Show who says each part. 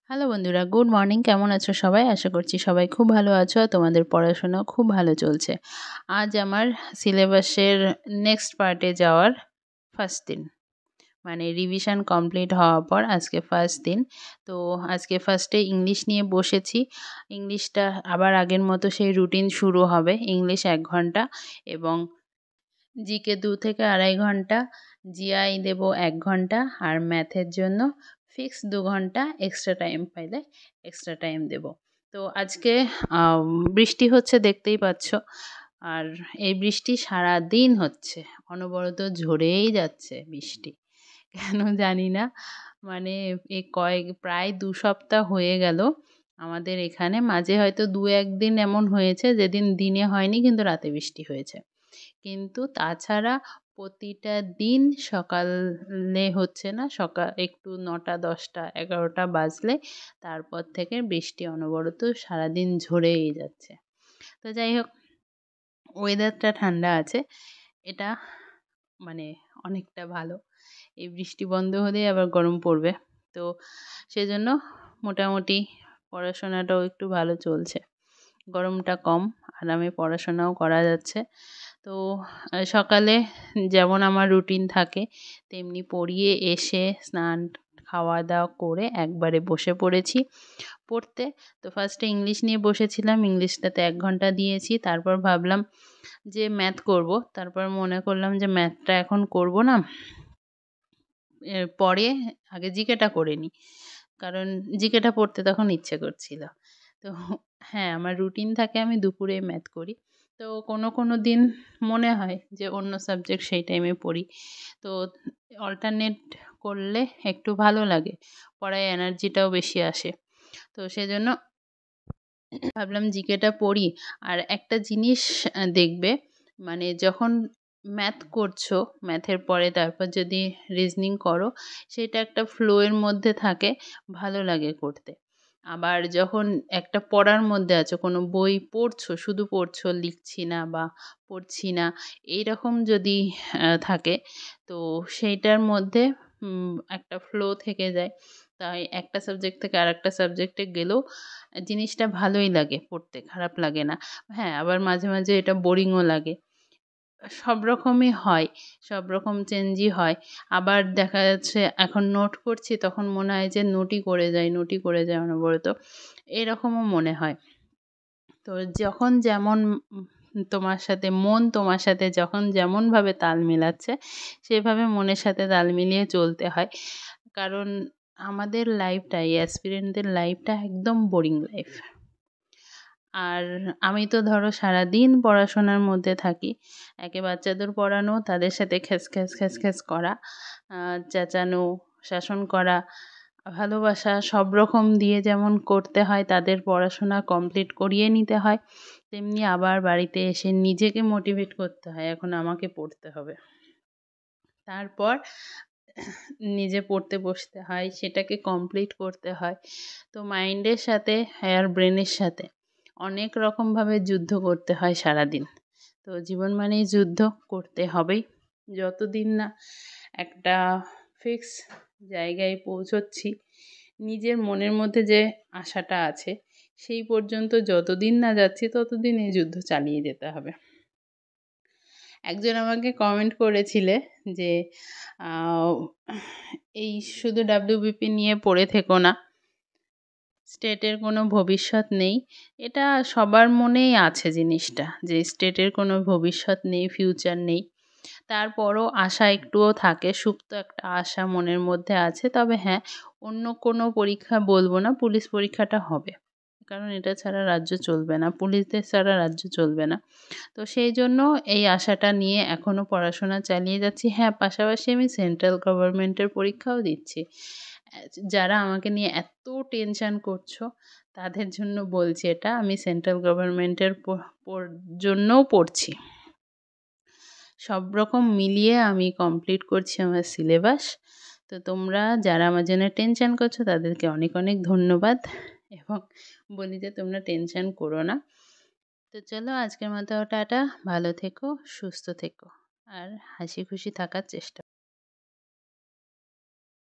Speaker 1: Hello বন্ধুরা, good morning. কেমন আছো সবাই? আশা করছি সবাই খুব ভালো আছো আর তোমাদের পড়াশোনাও খুব ভালো চলছে। আজ আমার সিলেবাসের নেক্সট পার্টে যাওয়ার ফার্স্ট দিন, মানে রিভিশন কমপ্লিট হওয়ার পর আজকে ফার্স্ট দিন। তো আজকে ফার্স্টে ইংলিশ নিয়ে বসেছি। ইংলিশটা আবার আগের মতো সেই রুটিন শুরু হবে। ইংলিশ 1 ঘন্টা এবং জিকে 2 থেকে 2.5 ঘন্টা, জিআই দেব 1 ঘন্টা, আর ম্যাথের জন্য ফিক্স 2 ঘন্টা, এক্সট্রা টাইম পাইলে এক্সট্রা টাইম দেব। তো আজকে বৃষ্টি হচ্ছে, দেখতেই পাচ্ছ। আর এই বৃষ্টি সারা দিন হচ্ছে, অনবরত ঝরেই যাচ্ছে বৃষ্টি। কেন জানি না, মানে প্রায় 2 সপ্তাহ হয়ে গেল আমাদের এখানে। মাঝে হয়তো 2-1 দিন এমন হয়েছে যেদিন দিনে হয়নি কিন্তু রাতে বৃষ্টি হয়েছে, কিন্তু তাছাড়া প্রতিটা দিন সকালে হচ্ছে না। সকাল একটু 9টা 10টা 11টা বাজলে তারপর থেকে বৃষ্টি অনবরত সারাদিন ঝরেই যাচ্ছে। তো যাই হোক, ওয়েদারটা ঠান্ডা আছে, এটা মানে অনেকটা ভালো। এই বৃষ্টি বন্ধ হলেই আবার গরম পড়বে, তো সেজন্য মোটামুটি পড়াশোনাটাও একটু ভালো চলছে। গরমটা কম, আরামে পড়াশোনাও করা যাচ্ছে। তো সকালে যেমন আমার রুটিন থাকে তেমনি পড়িয়ে এসে স্নান খাওয়া দাওয়া করে একবারে বসে পড়েছি পড়তে। তো ফার্স্টে ইংলিশ নিয়ে বসেছিলাম, ইংলিশটাতে 1 ঘন্টা দিয়েছি। তারপর ভাবলাম যে ম্যাথ করব, তারপর মনে করলাম যে ম্যাথটা এখন করব না, পরে আগে জিকেটা করে নিই, কারণ জিকেটা পড়তে তখন ইচ্ছে করছিল। তো হ্যাঁ, আমার রুটিন থাকে আমি দুপুরে ম্যাথ করি। তো কোনো কোনো দিন মনে হয় যে অন্য সাবজেক্ট সেই টাইমে পড়ি। তো অল্টারনেট করলে একটু ভালো লাগে, পড়ায় এনার্জিটাও বেশি আসে। তো সেজন্য ভাবলাম জিকেটা পড়ি। আর একটা জিনিস দেখবে, মানে যখন ম্যাথ করছো, ম্যাথের পরে তারপর যদি রিজনিং করো, সেটা একটা ফ্লো এর মধ্যে থাকে, ভালো লাগে করতে। আবার যখন একটা পড়ার মধ্যে আছো, কোনো বই পড়ছো, শুধু পড়ছো, লিখছি না বা পড়ছি না, এইরকম যদি থাকে, তো সেইটার মধ্যে একটা ফ্লো থেকে যায়। তাই একটা সাবজেক্ট থেকে আরেকটা সাবজেক্টে গেলেও জিনিসটা ভালোই লাগে পড়তে, খারাপ লাগে না। হ্যাঁ, আবার মাঝে মাঝে এটা বোরিংও লাগে। সব রকমই হয়, সব রকম চেঞ্জই হয়। আবার দেখা যাচ্ছে এখন নোট করছি, তখন মনে হয় যে নোটই করে যাই অনবরত, এরকমও মনে হয়। তো যখন যেমন তোমার সাথে যখন যেমনভাবে তাল মেলাচ্ছে, সেভাবে মনের সাথে তাল মিলিয়ে চলতে হয়। কারণ আমাদের লাইফটা, এই অ্যাসপিরেন্টদের লাইফটা একদম বোরিং লাইফ। আর আমি তো ধরো সারাদিন পড়াশোনার মধ্যে থাকি। একে বাচ্চাদের পড়ানো, তাদের সাথে খ্যাস খ্যাস খ্যাস খ্যাস করা, চেঁচানো, শাসন করা, ভালোবাসা, সব রকম দিয়ে যেমন করতে হয়, তাদের পড়াশোনা কমপ্লিট করিয়ে নিতে হয়, তেমনি আবার বাড়িতে এসে নিজেকে মোটিভেট করতে হয়, এখন আমাকে পড়তে হবে। তারপর নিজে পড়তে বসতে হয়, সেটাকে কমপ্লিট করতে হয়। তো মাইন্ডের সাথে আর ব্রেনের সাথে অনেক রকমভাবে যুদ্ধ করতে হয় সারাদিন। তো জীবন মানেই যুদ্ধ, করতে হবেই। যতদিন না একটা ফিক্স জায়গায় পৌঁছচ্ছি, নিজের মনের মধ্যে যে আশাটা আছে, সেই পর্যন্ত যতদিন না যাচ্ছি ততদিন এই যুদ্ধ চালিয়ে যেতে হবে। একজন আমাকে কমেন্ট করেছিলে যে এই শুধু ডাব্লিউবিপি নিয়ে পড়ে থেকো না, স্টেটের কোনো ভবিষ্যৎ নেই। এটা সবার মনেই আছে জিনিসটা, যে স্টেটের কোনো ভবিষ্যৎ নেই, ফিউচার নেই। তারপরও আশা একটুও থাকে, সুপ্ত একটা আশা মনের মধ্যে আছে। তবে হ্যাঁ, অন্য কোনো পরীক্ষা বলবো না, পুলিশ পরীক্ষাটা হবে, কারণ এটা ছাড়া রাজ্য চলবে না, পুলিশদের ছাড়া রাজ্য চলবে না। তো সেই জন্য এই আশাটা নিয়ে এখনও পড়াশোনা চালিয়ে যাচ্ছি। হ্যাঁ, পাশাপাশি আমি সেন্ট্রাল গভর্নমেন্টের পরীক্ষাও দিচ্ছি। যারা আমাকে নিয়ে এত টেনশন করছো, তাদের জন্য বলছি এটা, আমি সেন্ট্রাল গভর্নমেন্টের জন্যও পড়ছি। সব রকম মিলিয়ে আমি কমপ্লিট করছি আমার সিলেবাস। তো তোমরা যারা আমার জন্য টেনশন করছো, তাদেরকে অনেক অনেক ধন্যবাদ, এবং বলি যে তোমরা টেনশন করো না। তো চলো, আজকের মতো টাটা, ভালো থেকো, সুস্থ থেকো, আর হাসি খুশি থাকার চেষ্টা